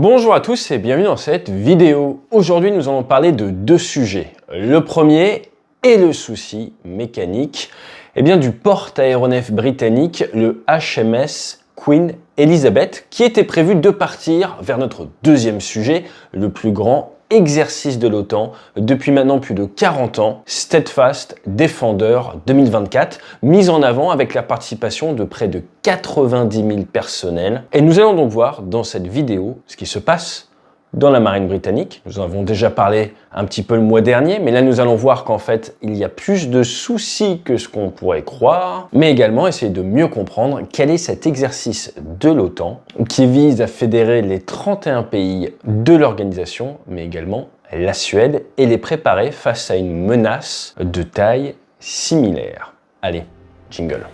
Bonjour à tous et bienvenue dans cette vidéo. Aujourd'hui, nous allons parler de deux sujets. Le premier est le souci mécanique du porte-aéronef britannique, le HMS Queen Elizabeth, qui était prévu de partir vers notre deuxième sujet, le plus grand exercice de l'OTAN depuis maintenant plus de 40 ans, Steadfast Defender 2024, mis en avant avec la participation de près de 90 000 personnels. Et nous allons donc voir dans cette vidéo ce qui se passe dans la marine britannique. Nous en avons déjà parlé un petit peu le mois dernier, mais là nous allons voir qu'en fait il y a plus de soucis que ce qu'on pourrait croire, mais également essayer de mieux comprendre quel est cet exercice de l'OTAN qui vise à fédérer les 31 pays de l'organisation, mais également la Suède, et les préparer face à une menace de taille similaire. Allez, jingle.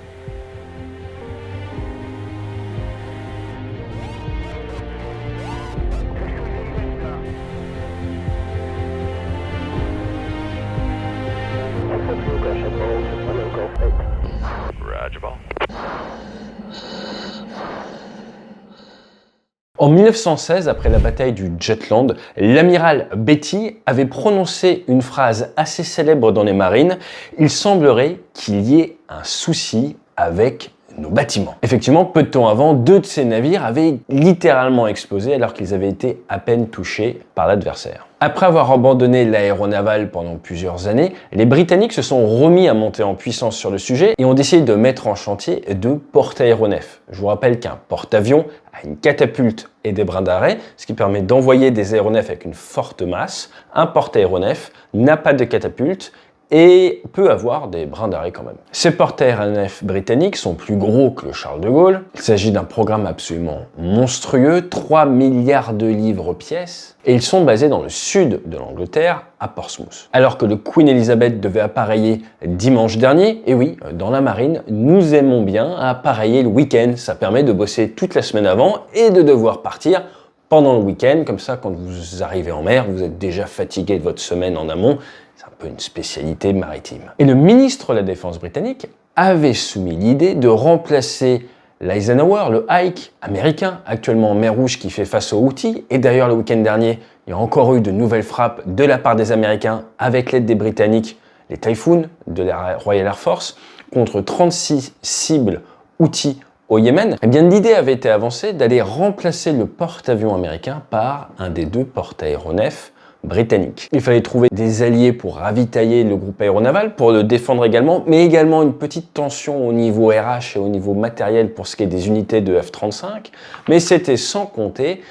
En 1916, après la bataille du Jutland, l'amiral Beatty avait prononcé une phrase assez célèbre dans les marines. Il semblerait qu'il y ait un souci avec nos bâtiments. Effectivement, peu de temps avant, deux de ces navires avaient littéralement explosé alors qu'ils avaient été à peine touchés par l'adversaire. Après avoir abandonné l'aéronaval pendant plusieurs années, les Britanniques se sont remis à monter en puissance sur le sujet et ont décidé de mettre en chantier deux porte-aéronefs. Je vous rappelle qu'un porte-avions a une catapulte et des brins d'arrêt, ce qui permet d'envoyer des aéronefs avec une forte masse. Un porte-aéronef n'a pas de catapulte et peut avoir des brins d'arrêt quand même. Ces porte-aéronefs britanniques sont plus gros que le Charles de Gaulle. Il s'agit d'un programme absolument monstrueux, 3 milliards de livres pièces, et ils sont basés dans le sud de l'Angleterre, à Portsmouth. Alors que le Queen Elizabeth devait appareiller dimanche dernier, et oui, dans la marine, nous aimons bien appareiller le week-end. Ça permet de bosser toute la semaine avant et de devoir partir pendant le week-end. Comme ça, quand vous arrivez en mer, vous êtes déjà fatigué de votre semaine en amont. C'est un peu une spécialité maritime. Et le ministre de la Défense britannique avait soumis l'idée de remplacer l'Eisenhower, le Ike américain, actuellement en mer Rouge, qui fait face aux Houthis. Et d'ailleurs, le week-end dernier, il y a encore eu de nouvelles frappes de la part des Américains avec l'aide des Britanniques, les Typhoon de la Royal Air Force, contre 36 cibles Houthis au Yémen. Eh bien, l'idée avait été avancée d'aller remplacer le porte-avions américain par un des deux porte-aéronefs britannique. Il fallait trouver des alliés pour ravitailler le groupe aéronaval, pour le défendre également, mais également une petite tension au niveau RH et au niveau matériel pour ce qui est des unités de F-35. Mais c'était sans compter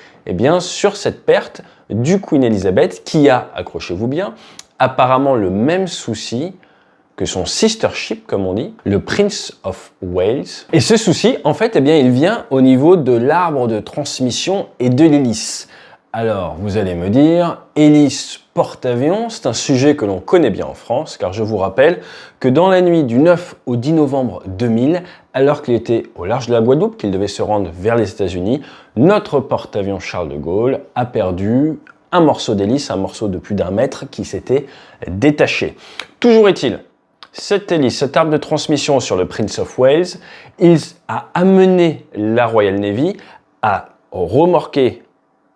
sur cette perte du Queen Elizabeth qui a, accrochez-vous bien, apparemment le même souci que son sister ship, comme on dit, le Prince of Wales. Et ce souci, en fait, il vient au niveau de l'arbre de transmission et de l'hélice. Alors, vous allez me dire, hélice porte-avions, c'est un sujet que l'on connaît bien en France, car je vous rappelle que dans la nuit du 9 au 10 novembre 2000, alors qu'il était au large de la Guadeloupe, qu'il devait se rendre vers les États-Unis, notre porte-avions Charles de Gaulle a perdu un morceau d'hélice, un morceau de plus d'1 mètre qui s'était détaché. Toujours est-il, cette hélice, cet arbre de transmission sur le Prince of Wales, il a amené la Royal Navy à remorquer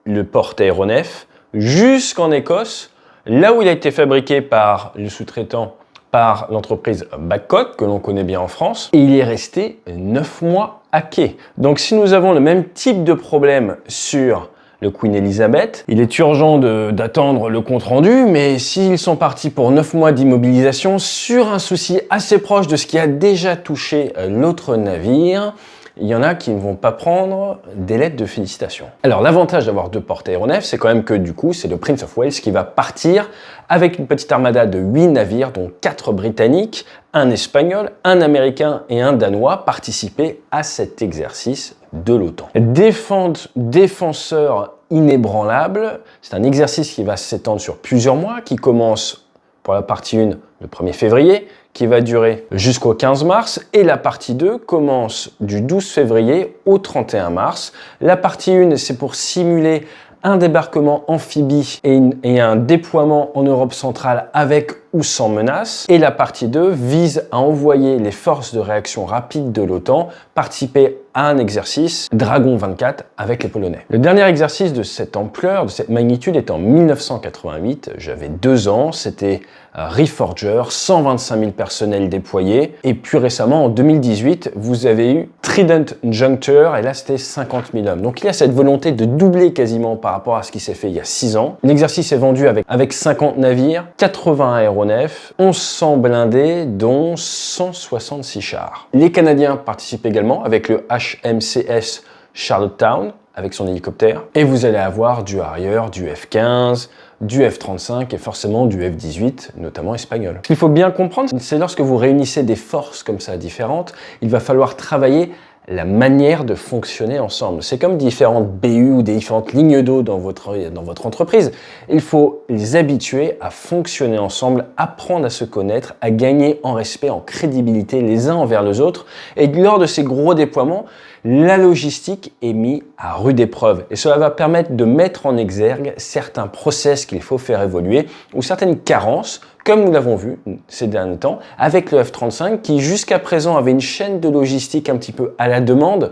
le porte-aéronef jusqu'en Écosse, là où il a été fabriqué par le sous-traitant, par l'entreprise Babcock, que l'on connaît bien en France, et il est resté 9 mois à quai. Donc si nous avons le même type de problème sur le Queen Elizabeth, il est urgent d'attendre le compte-rendu, mais s'ils sont partis pour 9 mois d'immobilisation sur un souci assez proche de ce qui a déjà touché l'autre navire, il y en a qui ne vont pas prendre des lettres de félicitations. Alors l'avantage d'avoir deux porte-aéronefs, c'est quand même que du coup, c'est le Prince of Wales qui va partir avec une petite armada de 8 navires, dont 4 britanniques, un espagnol, un américain et un danois participer à cet exercice de l'OTAN. Défenseur inébranlable, c'est un exercice qui va s'étendre sur plusieurs mois, qui commence pour la partie 1 le 1er février, qui va durer jusqu'au 15 mars, et la partie 2 commence du 12 février au 31 mars. La partie 1, c'est pour simuler un débarquement amphibie et un déploiement en Europe centrale avec ou sans menace. Et la partie 2 vise à envoyer les forces de réaction rapide de l'OTAN participer à un exercice Dragon 24 avec les Polonais. Le dernier exercice de cette ampleur, de cette magnitude, est en 1988. J'avais 2 ans, c'était Reforger, 125 000 personnels déployés. Et plus récemment, en 2018, vous avez eu Trident Juncture, et là c'était 50 000 hommes. Donc il y a cette volonté de doubler quasiment par rapport à ce qui s'est fait il y a 6 ans. L'exercice est vendu avec 50 navires, 80 aéronefs, 1100 blindés, dont 166 chars. Les Canadiens participent également avec le HMCS Charlottetown, avec son hélicoptère. Et vous allez avoir du Harrier, du F-15, du F-35 et forcément du F-18, notamment espagnol. Ce qu'il faut bien comprendre, c'est lorsque vous réunissez des forces comme ça différentes, il va falloir travailler la manière de fonctionner ensemble. C'est comme différentes BU ou des différentes lignes d'eau dans votre entreprise. Il faut les habituer à fonctionner ensemble, apprendre à se connaître, à gagner en respect, en crédibilité les uns envers les autres. Et lors de ces gros déploiements, la logistique est mise à rude épreuve. Et cela va permettre de mettre en exergue certains process qu'il faut faire évoluer ou certaines carences, comme nous l'avons vu ces derniers temps, avec le F-35 qui jusqu'à présent avait une chaîne de logistique un petit peu à la demande.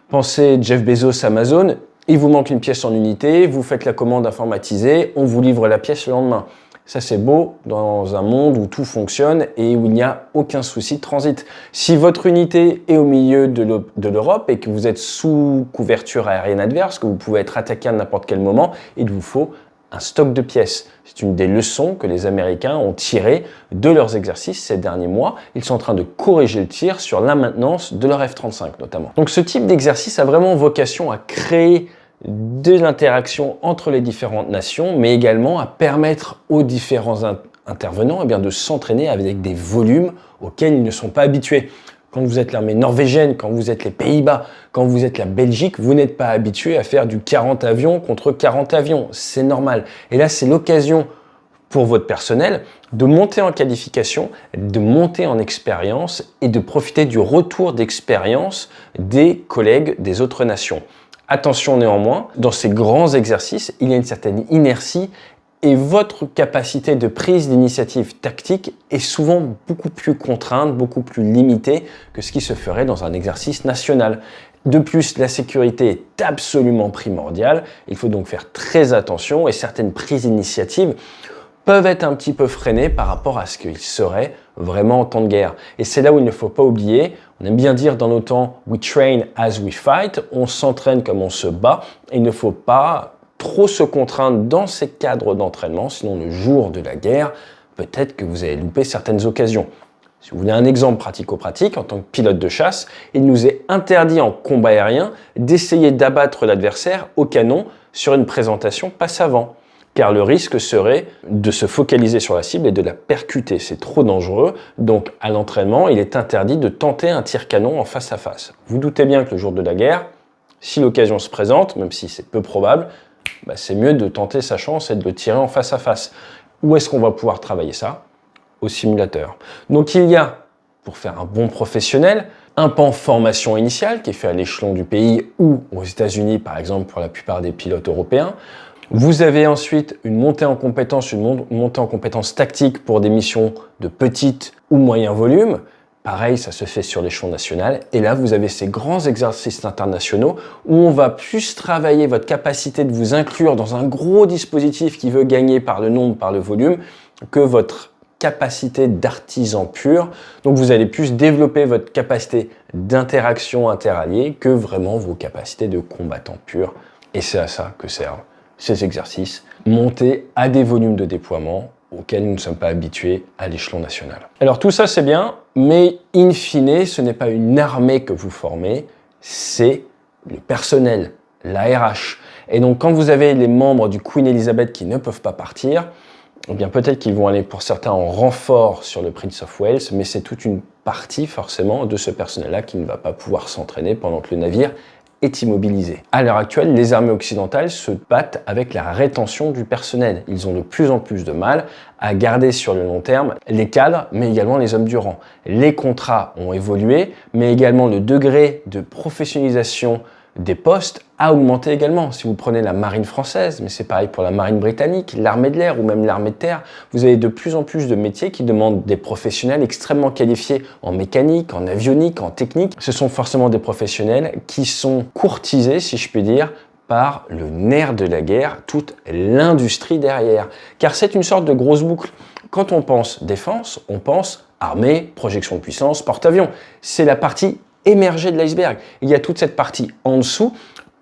Pensez Jeff Bezos, Amazon, il vous manque une pièce en unité, vous faites la commande informatisée, on vous livre la pièce le lendemain. Ça, c'est beau dans un monde où tout fonctionne et où il n'y a aucun souci de transit. Si votre unité est au milieu de l'Europe et que vous êtes sous couverture aérienne adverse, que vous pouvez être attaqué à n'importe quel moment, il vous faut un stock de pièces. C'est une des leçons que les Américains ont tirées de leurs exercices ces derniers mois. Ils sont en train de corriger le tir sur la maintenance de leur F-35 notamment. Donc ce type d'exercice a vraiment vocation à créer de l'interaction entre les différentes nations, mais également à permettre aux différents intervenants de s'entraîner avec des volumes auxquels ils ne sont pas habitués. Quand vous êtes l'armée norvégienne, quand vous êtes les Pays-Bas, quand vous êtes la Belgique, vous n'êtes pas habitué à faire du 40 avions contre 40 avions. C'est normal. Et là, c'est l'occasion pour votre personnel de monter en qualification, de monter en expérience et de profiter du retour d'expérience des collègues des autres nations. Attention néanmoins, dans ces grands exercices, il y a une certaine inertie et votre capacité de prise d'initiative tactique est souvent beaucoup plus contrainte, beaucoup plus limitée que ce qui se ferait dans un exercice national. De plus, la sécurité est absolument primordiale. Il faut donc faire très attention et certaines prises d'initiative peuvent être un petit peu freinées par rapport à ce qu'il serait vraiment en temps de guerre. Et c'est là où il ne faut pas oublier, on aime bien dire dans nos temps « we train as we fight », on s'entraîne comme on se bat, et il ne faut pas trop se contraindre dans ces cadres d'entraînement, sinon le jour de la guerre, peut-être que vous allez louper certaines occasions. Si vous voulez un exemple pratico-pratique, en tant que pilote de chasse, il nous est interdit en combat aérien d'essayer d'abattre l'adversaire au canon sur une présentation passe avant. Car le risque serait de se focaliser sur la cible et de la percuter. C'est trop dangereux, donc à l'entraînement, il est interdit de tenter un tir canon en face à face. Vous doutez bien que le jour de la guerre, si l'occasion se présente, même si c'est peu probable, c'est mieux de tenter sa chance et de le tirer en face à face. Où est-ce qu'on va pouvoir travailler ça? Au simulateur. Donc il y a, pour faire un bon professionnel, un pan formation initiale qui est fait à l'échelon du pays ou aux États-Unis, par exemple, pour la plupart des pilotes européens. Vous avez ensuite une montée en compétences, tactiques pour des missions de petite ou moyen volume. Pareil, ça se fait sur l'échelon national. Et là, vous avez ces grands exercices internationaux où on va plus travailler votre capacité de vous inclure dans un gros dispositif qui veut gagner par le nombre, par le volume, que votre capacité d'artisan pur. Donc, vous allez plus développer votre capacité d'interaction interalliée que vraiment vos capacités de combattant pur. Et c'est à ça que servent ces exercices, montés à des volumes de déploiement auxquels nous ne sommes pas habitués à l'échelon national. Alors tout ça c'est bien, mais in fine, ce n'est pas une armée que vous formez, c'est le personnel, la RH. Et donc quand vous avez les membres du Queen Elizabeth qui ne peuvent pas partir, eh bien peut-être qu'ils vont aller pour certains en renfort sur le Prince of Wales, mais c'est toute une partie forcément de ce personnel-là qui ne va pas pouvoir s'entraîner pendant que le navire est immobilisé. À l'heure actuelle, les armées occidentales se battent avec la rétention du personnel. Ils ont de plus en plus de mal à garder sur le long terme les cadres, mais également les hommes du rang. Les contrats ont évolué, mais également le degré de professionnalisation des postes a augmenté également. Si vous prenez la marine française, mais c'est pareil pour la marine britannique, l'armée de l'air ou même l'armée de terre, vous avez de plus en plus de métiers qui demandent des professionnels extrêmement qualifiés en mécanique, en avionique, en technique. Ce sont forcément des professionnels qui sont courtisés, si je puis dire, par le nerf de la guerre, toute l'industrie derrière. Car c'est une sorte de grosse boucle. Quand on pense défense, on pense armée, projection de puissance, porte-avions. C'est la partie émergée de l'iceberg. Il y a toute cette partie en dessous,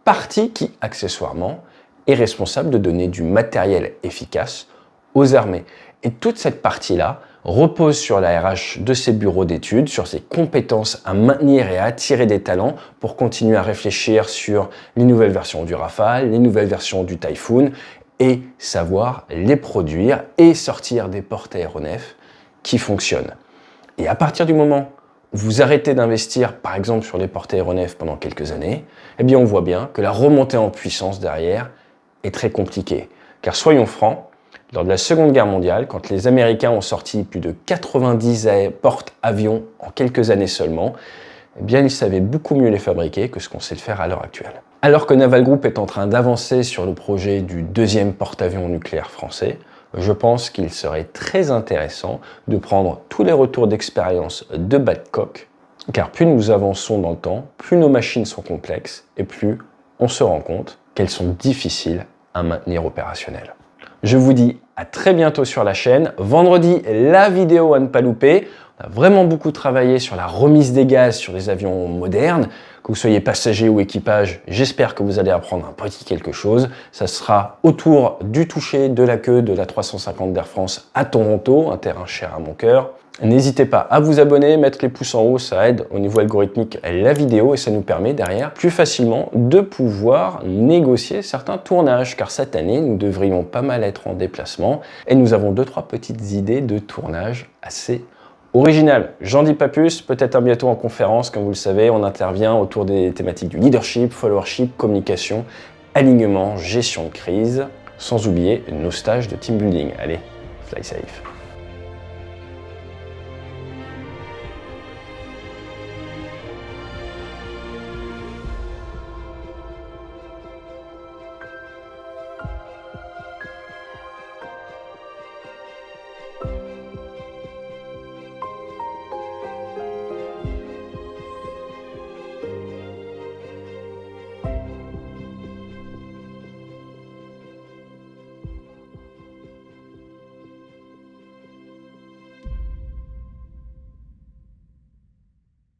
partie qui, accessoirement, est responsable de donner du matériel efficace aux armées. Et toute cette partie-là repose sur la RH de ses bureaux d'études, sur ses compétences à maintenir et à attirer des talents pour continuer à réfléchir sur les nouvelles versions du Rafale, les nouvelles versions du Typhoon et savoir les produire et sortir des porte-aéronefs qui fonctionnent. Et à partir du moment où vous arrêtez d'investir, par exemple, sur les porte-aéronefs pendant quelques années, eh bien on voit bien que la remontée en puissance derrière est très compliquée. Car soyons francs, lors de la Seconde Guerre mondiale, quand les Américains ont sorti plus de 90 porte-avions en quelques années seulement, eh bien ils savaient beaucoup mieux les fabriquer que ce qu'on sait le faire à l'heure actuelle. Alors que Naval Group est en train d'avancer sur le projet du deuxième porte-avions nucléaire français, je pense qu'il serait très intéressant de prendre tous les retours d'expérience de Babcock, car plus nous avançons dans le temps, plus nos machines sont complexes et plus on se rend compte qu'elles sont difficiles à maintenir opérationnelles. Je vous dis à très bientôt sur la chaîne. Vendredi, la vidéo à ne pas louper. On a vraiment beaucoup travaillé sur la remise des gaz sur les avions modernes. Que vous soyez passager ou équipage, j'espère que vous allez apprendre un petit quelque chose. Ça sera autour du toucher de la queue de la 350 d'Air France à Toronto, un terrain cher à mon cœur. N'hésitez pas à vous abonner, mettre les pouces en haut, ça aide au niveau algorithmique la vidéo et ça nous permet derrière plus facilement de pouvoir négocier certains tournages car cette année nous devrions pas mal être en déplacement et nous avons 2-3 petites idées de tournage assez originales. J'en dis pas plus, peut-être à bientôt en conférence, comme vous le savez, on intervient autour des thématiques du leadership, followership, communication, alignement, gestion de crise, sans oublier nos stages de team building. Allez, fly safe.